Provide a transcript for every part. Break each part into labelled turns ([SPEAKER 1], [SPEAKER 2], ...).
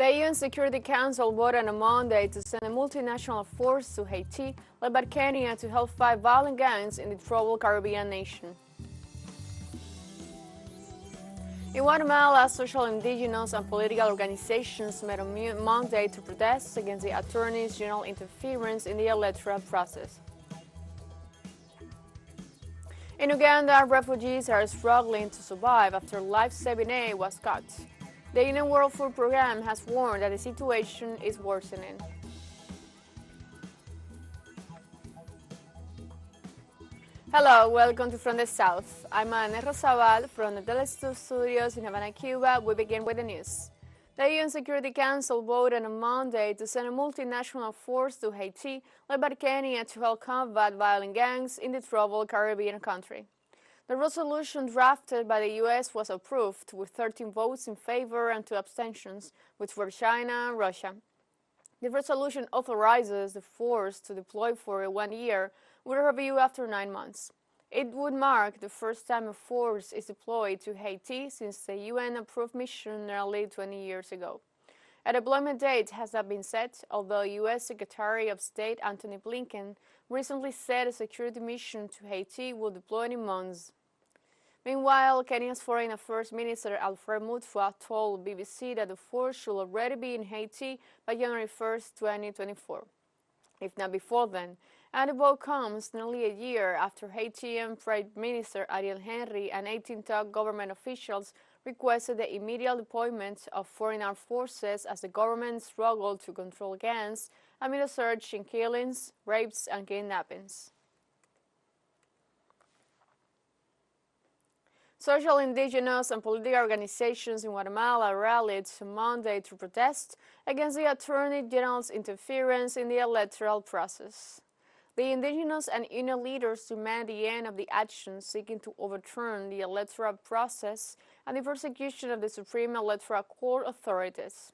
[SPEAKER 1] The UN Security Council voted on Monday to send a multinational force to Haiti, led by Kenya, to help fight violent gangs in the troubled Caribbean nation. In Guatemala, social, indigenous, and political organizations met on Monday to protest against the Attorney General interference in the electoral process. In Uganda, refugees are struggling to survive after life-saving aid was cut. The UN World Food Programme has warned that the situation is worsening. Hello, welcome to From the South. I'm Ana Rosabal from the teleSUR studios in Havana, Cuba. We begin with the news. The UN Security Council voted on Monday to send a multinational force to Haiti, led by Kenya, to help combat violent gangs in the troubled Caribbean country. The resolution drafted by the U.S. was approved with 13 votes in favor and 2 abstentions, which were China and Russia. The resolution authorizes the force to deploy for 1 year, with a review after 9 months. It would mark the first time a force is deployed to Haiti since the UN-approved mission nearly 20 years ago. A deployment date has not been set, although U.S. Secretary of State Antony Blinken recently said a security mission to Haiti will deploy in months. Meanwhile, Kenya's Foreign Affairs Minister Alfred Mutfwa told BBC that the force should already be in Haiti by January 1, 2024. If not before then, and the vote comes nearly a year after Haitian Prime Minister Ariel Henry and 18 top government officials requested the immediate deployment of foreign armed forces as the government struggled to control gangs amid a surge in killings, rapes, and kidnappings. Social, indigenous, and political organizations in Guatemala rallied on Monday to protest against the Attorney General's interference in the electoral process. The indigenous and union leaders demand the end of the actions seeking to overturn the electoral process and the persecution of the Supreme Electoral Court authorities.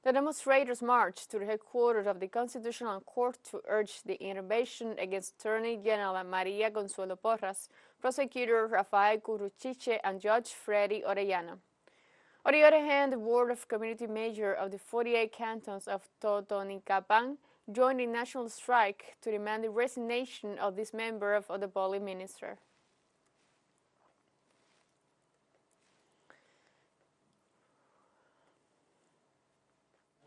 [SPEAKER 1] The demonstrators marched to the headquarters of the Constitutional Court to urge the intervention against Attorney General Maria Consuelo Porras, Prosecutor Rafael Curuchiche, and Judge Freddy Orellana. On the other hand, the Board of Community Mayor of the 48 cantons of Totonicapán joined the national strike to demand the resignation of this member of the Public Minister.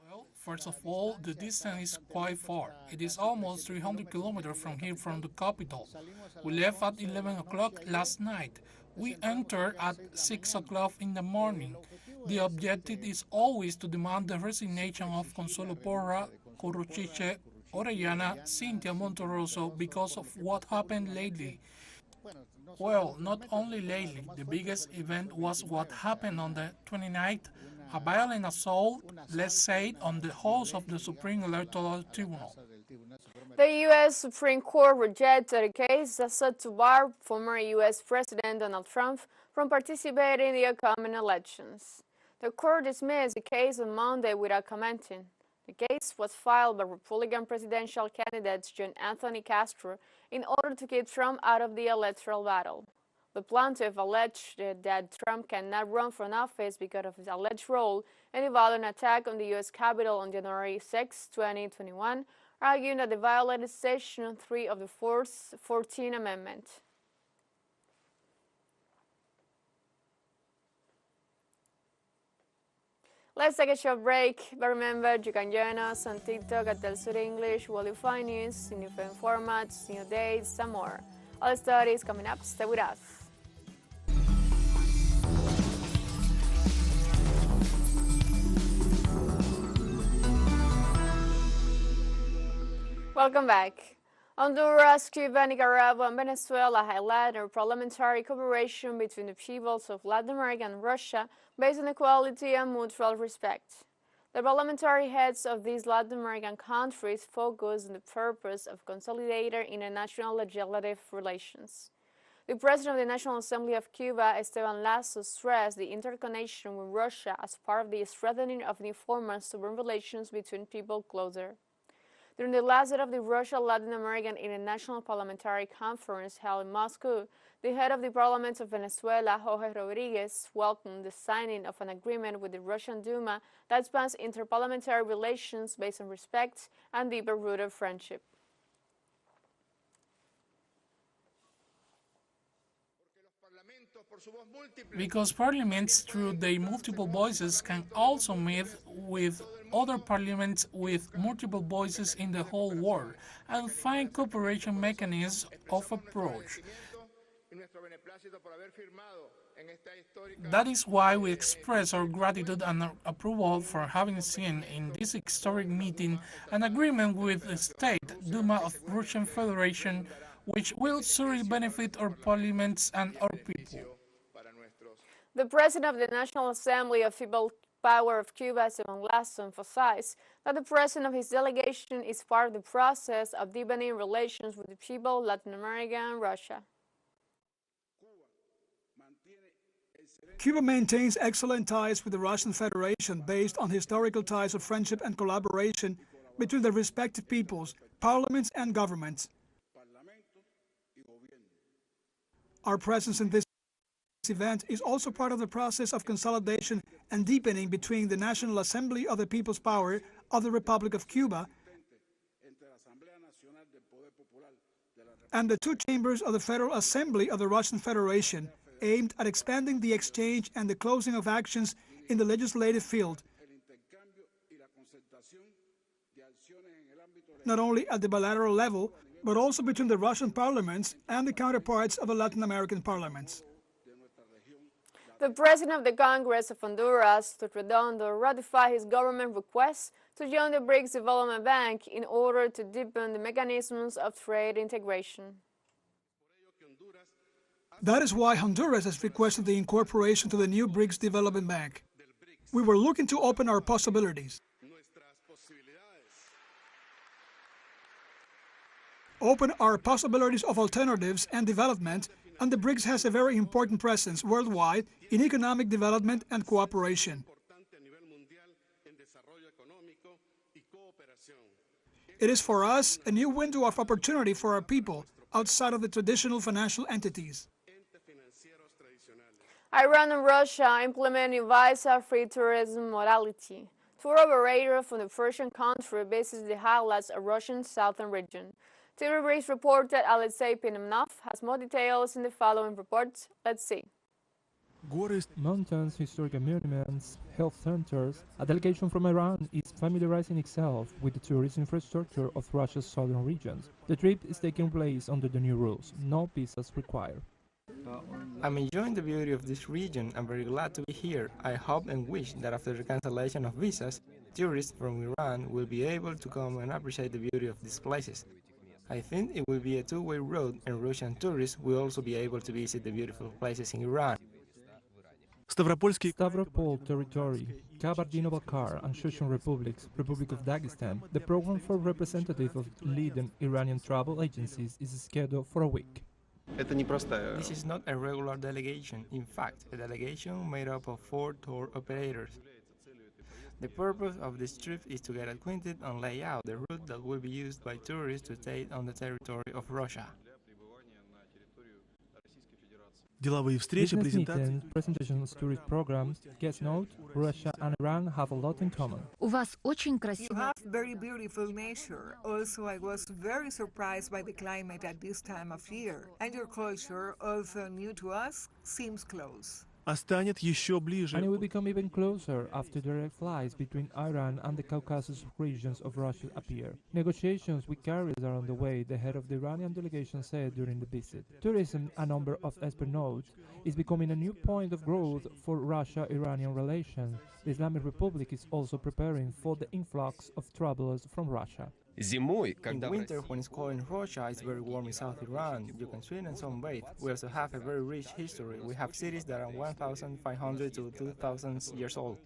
[SPEAKER 2] Well, first of all, the distance is quite far. It is almost 300 kilometers from here from the capital. We left at 11 o'clock last night. We entered at 6 o'clock in the morning. The objective is always to demand the resignation of Consuelo Porra, Curuchiche, Orellana, Cynthia Monterroso because of what happened lately. Well, not only lately. The biggest event was what happened on the 29th, a violent assault, let's say, on the halls of the Supreme Electoral Tribunal.
[SPEAKER 1] The U.S. Supreme Court rejected a case that sought to bar former U.S. President Donald Trump from participating in the upcoming elections. The court dismissed the case on Monday without commenting. The case was filed by Republican presidential candidate John Anthony Castro in order to keep Trump out of the electoral battle. The plaintiff alleged that Trump cannot run for office because of his alleged role in the violent attack on the U.S. Capitol on January 6, 2021, arguing that they violated Section 3 of the 14th Amendment. Let's take a short break, but remember you can join us on TikTok at teleSUR English, where you find news, new film formats, new dates, and more. All the studies coming up. Stay with us. Welcome back. Honduras, Cuba, Nicaragua, and Venezuela highlight a parliamentary cooperation between the peoples of Latin America and Russia based on equality and mutual respect. The parliamentary heads of these Latin American countries focus on the purpose of consolidating international legislative relations. The president of the National Assembly of Cuba, Esteban Lasso, stressed the interconnection with Russia as part of the strengthening of the informal and sovereign relations between people closer. During the last day of the Russia-Latin American International Parliamentary Conference held in Moscow, The head of the parliament of Venezuela, Jorge Rodriguez, welcomed the signing of an agreement with the Russian Duma that spans interparliamentary relations based on respect and deeper-rooted friendship.
[SPEAKER 2] Because parliaments, through their multiple voices, can also meet with other parliaments with multiple voices in the whole world and find cooperation mechanisms of approach. That is why we express our gratitude and our approval for having seen in this historic meeting an agreement with the State Duma of Russian Federation, which will surely benefit our parliaments and our people.
[SPEAKER 1] The President of the National Assembly of People Power of Cuba, Simon Glass, emphasized that the President of his delegation is part of the process of deepening relations with the people of Latin America and Russia.
[SPEAKER 3] Cuba maintains excellent ties with the Russian Federation based on historical ties of friendship and collaboration between the respective peoples, parliaments and governments. Our presence in this event is also part of the process of consolidation and deepening between the National Assembly of the People's Power of the Republic of Cuba and the two chambers of the Federal Assembly of the Russian Federation, aimed at expanding the exchange and the closing of actions in the legislative field, not only at the bilateral level, but also between the Russian parliaments and the counterparts of the Latin American parliaments.
[SPEAKER 1] The President of the Congress of Honduras, Redondo, ratified his government request to join the BRICS Development Bank in order to deepen the mechanisms of trade integration.
[SPEAKER 3] That is why Honduras has requested the incorporation to the new BRICS Development Bank. We were looking to open our possibilities. Open our possibilities of alternatives and development, and the BRICS has a very important presence worldwide in economic development and cooperation. It is for us a new window of opportunity for our people outside of the traditional financial entities.
[SPEAKER 1] Iran and Russia implementing visa-free tourism modality. Tour operator from the Persian country visits the highlights of Russian southern region. TV Brief reporter Alexei Pinemnov has more details in the following report. Let's see.
[SPEAKER 4] Mountains, historical monuments, health centers. A delegation from Iran is familiarizing itself with the tourist infrastructure of Russia's southern regions. The trip is taking place under the new rules. No visas required.
[SPEAKER 5] I'm enjoying the beauty of this region. I'm very glad to be here. I hope and wish that after the cancellation of visas, tourists from Iran will be able to come and appreciate the beauty of these places. I think it will be a two-way road, and Russian tourists will also be able to visit the beautiful places in Iran.
[SPEAKER 4] Stavropol Territory, Kabardino-Balkar and Chechen Republics, Republic of Dagestan. The program for representatives of leading Iranian travel agencies is scheduled for a week.
[SPEAKER 5] This is not a regular delegation. In fact, a delegation made up of 4 tour operators. The purpose of this trip is to get acquainted and lay out the route that will be used by tourists to stay on the territory of Russia.
[SPEAKER 4] Business meetings, presentations, tourist programs, guest note, Russia and Iran have a lot in common.
[SPEAKER 6] You
[SPEAKER 7] have very beautiful nature. Also, I was very surprised by the climate at this time of year. And your culture, although new to us, seems close.
[SPEAKER 4] And it will become even closer after direct flights between Iran and the Caucasus regions of Russia appear. Negotiations with carriers are on the way, the head of the Iranian delegation said during the visit. Tourism, a number of experts note, is becoming a new point of growth for Russia-Iranian relations. The Islamic Republic is also preparing for the influx of travelers from Russia.
[SPEAKER 5] In the winter, when it's cold in Russia, it's very warm in South Iran. You can swim and sunbathe. We also have a very rich history. We have cities that are 1,500 to 2,000 years old.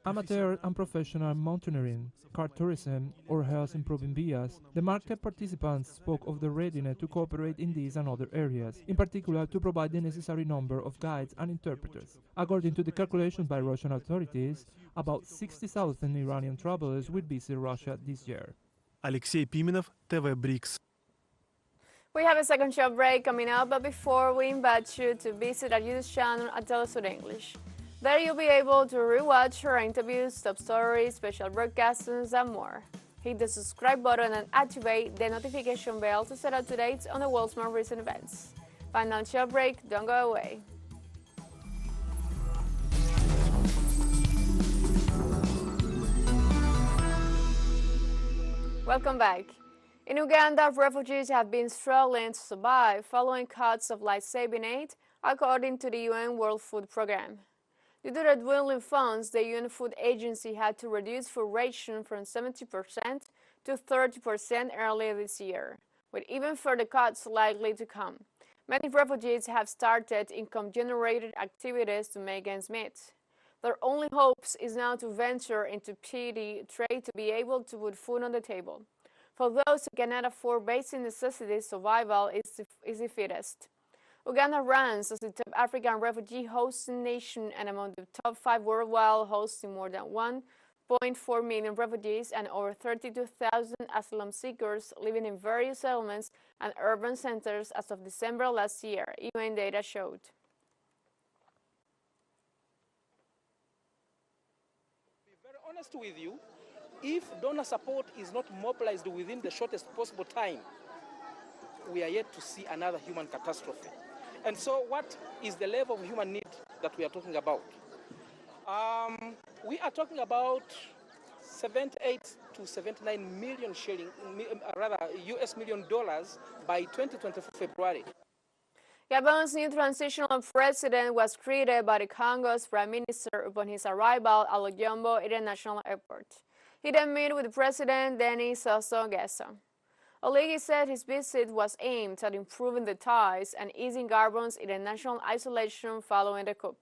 [SPEAKER 4] Amateur and professional mountaineering, car tourism, or health improving vías. The market participants spoke of the readiness to cooperate in these and other areas, in particular to provide the necessary number of guides and interpreters. According to the calculations by Russian authorities, about 60,000 Iranian travelers will visit Russia this year.
[SPEAKER 8] Alexei Pimenov, TV BRICS.
[SPEAKER 1] We have a second short break coming up, but before we invite you to visit our YouTube channel at teleSUR English. There you'll be able to rewatch our interviews, top stories, special broadcasts, and more. Hit the subscribe button and activate the notification bell to set up to date on the world's most recent events. Final short break, don't go away. Welcome back. In Uganda, refugees have been struggling to survive following cuts of life-saving aid, according to the UN World Food Programme. Due to the dwindling funds, the UN Food Agency had to reduce food ration from 70% to 30% earlier this year, with even further cuts likely to come. Many refugees have started income-generated activities to make ends meet. Their only hopes is now to venture into petty trade to be able to put food on the table. For those who cannot afford basic necessities, survival is the fittest. Uganda ranks as the top African refugee hosting nation and among the top 5 worldwide, hosting more than 1.4 million refugees and over 32,000 asylum seekers living in various settlements and urban centers as of December last year, UN data showed.
[SPEAKER 6] To be very honest with you, if donor support is not mobilized within the shortest possible time, we are yet to see another human catastrophe. And so what is the level of human need that we are talking about? We are talking about 78 to 79 million US million dollars by 2024 February.
[SPEAKER 1] Gabon's new transitional president was greeted by the Congos Prime Minister upon his arrival at Lojombo International Airport. He then met with President Denis Sassou Nguesso. Oligui said his visit was aimed at improving the ties and easing Gabon's international isolation following the coup.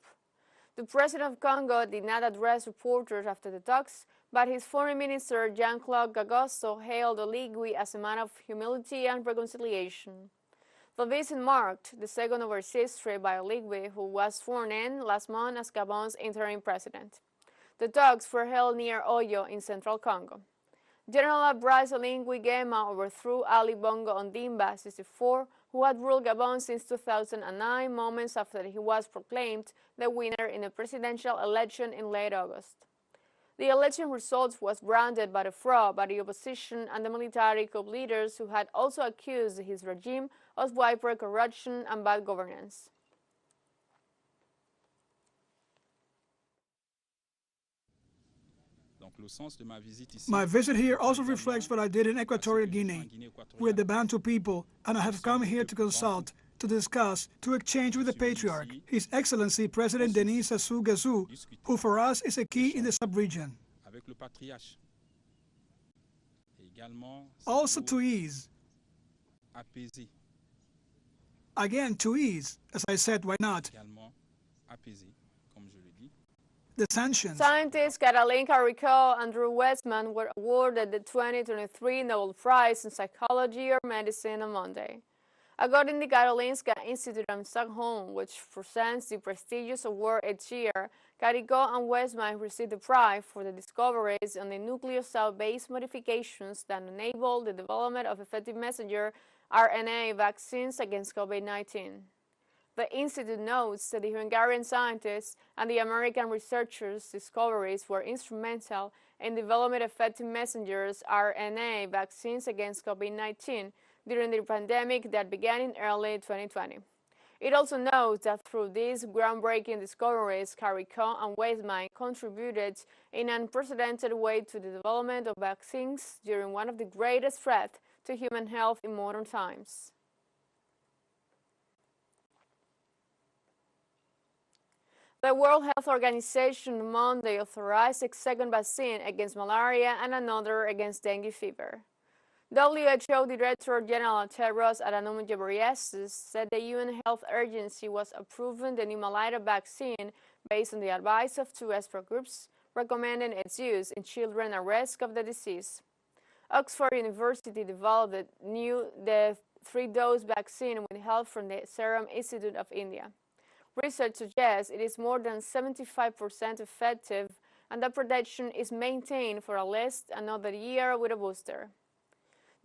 [SPEAKER 1] The president of Congo did not address reporters after the talks, but his foreign minister Jean-Claude Gagosto hailed Oligui as a man of humility and reconciliation. The visit marked the second overseas trip by Oligui, who was sworn in last month as Gabon's interim president. The talks were held near Oyo in central Congo. General Brice Oligui Nguema overthrew Ali Bongo Ondimba, 64, who had ruled Gabon since 2009, moments after he was proclaimed the winner in the presidential election in late August. The election results was branded by the fraud by the opposition and the military coup leaders, who had also accused his regime of widespread corruption and bad governance.
[SPEAKER 3] My visit here also reflects what I did in Equatorial Guinea. We're the Bantu people, and I have come here to consult, to discuss, to exchange with the Patriarch, His Excellency President Denis Sassou Nguesso, who for us is a key in the sub-region. Also to ease. Again, to ease. As I said, why not? The sanctions.
[SPEAKER 1] Scientists Catalin Carrico and Drew Westman were awarded the 2023 Nobel Prize in Psychology or Medicine on Monday. According to Karolinska Institute in Stockholm, which presents the prestigious award each year, Carrico and Westman received the prize for the discoveries on the nucleoside-based modifications that enable the development of effective messenger RNA vaccines against COVID-19. The Institute notes that the Hungarian scientists and the American researchers' discoveries were instrumental in developing effective messengers RNA vaccines against COVID-19 during the pandemic that began in early 2020. It also notes that through these groundbreaking discoveries, Carrico and Weizmann contributed in an unprecedented way to the development of vaccines during one of the greatest threats to human health in modern times. The World Health Organization Monday authorized a second vaccine against malaria and another against dengue fever. WHO Director General Tedros Adhanom Ghebreyesus said the UN Health Agency was approving the new malaria vaccine based on the advice of 2 expert groups, recommending its use in children at risk of the disease. Oxford University developed the 3-dose vaccine with help from the Serum Institute of India. Research suggests it is more than 75% effective, and that protection is maintained for at least another year with a booster.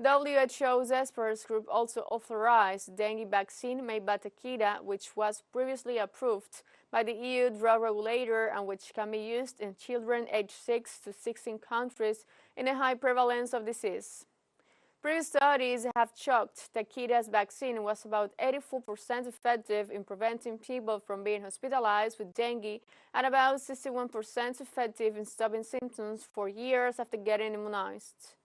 [SPEAKER 1] WHO's experts group also authorized dengue vaccine made by Takeda, which was previously approved by the EU drug regulator and which can be used in children aged 6 to 16 countries in a high prevalence of disease. Previous studies have shown Takeda's vaccine was about 84% effective in preventing people from being hospitalized with dengue and about 61% effective in stopping symptoms for years after getting immunized.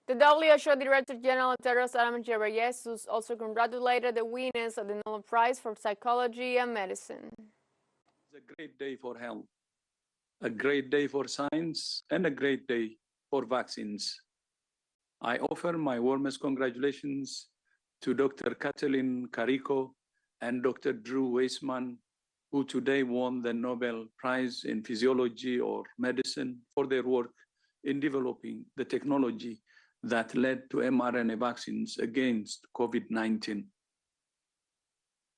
[SPEAKER 1] The WHO Director General Tedros Adhanom Ghebreyesus also congratulated the winners of the Nobel Prize for Psychology and Medicine.
[SPEAKER 8] It's a great day for health, a great day for science, and a great day for vaccines. I offer my warmest congratulations to Dr. Kathleen Carico and Dr. Drew Weissman, who today won the Nobel Prize in Physiology or Medicine for their work in developing the technology that led to mRNA vaccines against COVID-19.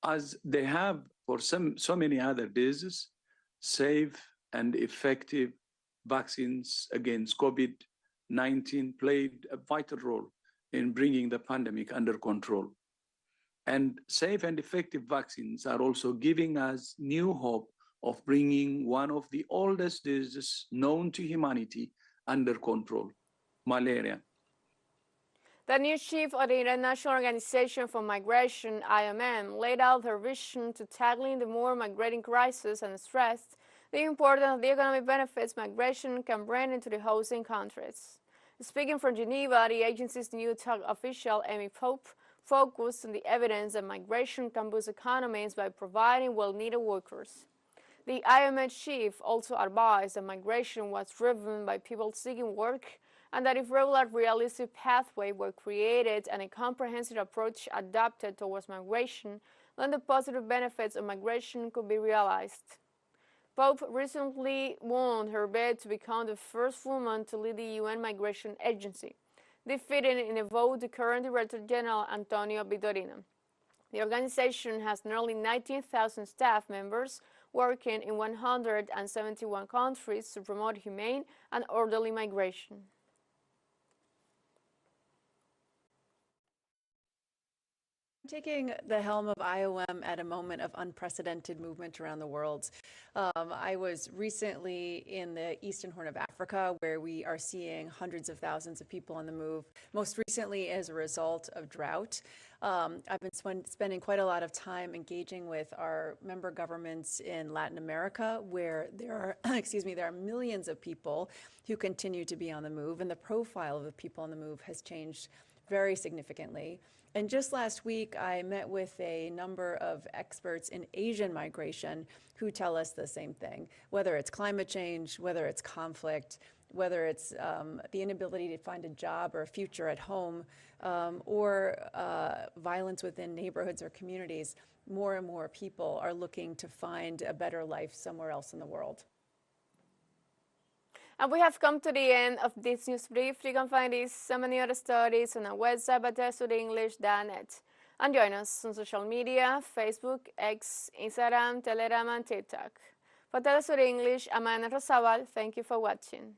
[SPEAKER 8] As they have for so many other diseases, safe and effective vaccines against COVID-19 played a vital role in bringing the pandemic under control. And safe and effective vaccines are also giving us new hope of bringing one of the oldest diseases known to humanity under control, malaria.
[SPEAKER 1] The new chief of the International Organization for Migration, IOM, laid out their vision to tackling the more migrating crisis and stressed the importance of the economic benefits migration can bring into the hosting countries. Speaking from Geneva, the agency's new top official, Amy Pope, focused on the evidence that migration can boost economies by providing well-needed workers. The IOM chief also advised that migration was driven by people seeking work and that if regular realistic pathways were created and a comprehensive approach adopted towards migration, then the positive benefits of migration could be realized. Pope recently won her bid to become the first woman to lead the UN Migration Agency, defeating in a vote the current Director General Antonio Vitorino. The organization has nearly 19,000 staff members working in 171 countries to promote humane and orderly migration.
[SPEAKER 9] Taking the helm of IOM at a moment of unprecedented movement around the world. I was recently in the Eastern Horn of Africa, where we are seeing hundreds of thousands of people on the move, most recently as a result of drought. I've been spending quite a lot of time engaging with our member governments in Latin America, where there are, there are millions of people who continue to be on the move, and the profile of the people on the move has changed very significantly. And just last week, I met with a number of experts in Asian migration who tell us the same thing, whether it's climate change, whether it's conflict, whether it's the inability to find a job or a future at home, or violence within neighborhoods or communities. More and more people are looking to find a better life somewhere else in the world.
[SPEAKER 1] And we have come to the end of this news brief. You can find this and many other stories on our website at telesurenglish.net. And join us on social media, Facebook, X, Instagram, Telegram, and TikTok. For TeleSUR English, I'm Ana Rosabal. Thank you for watching.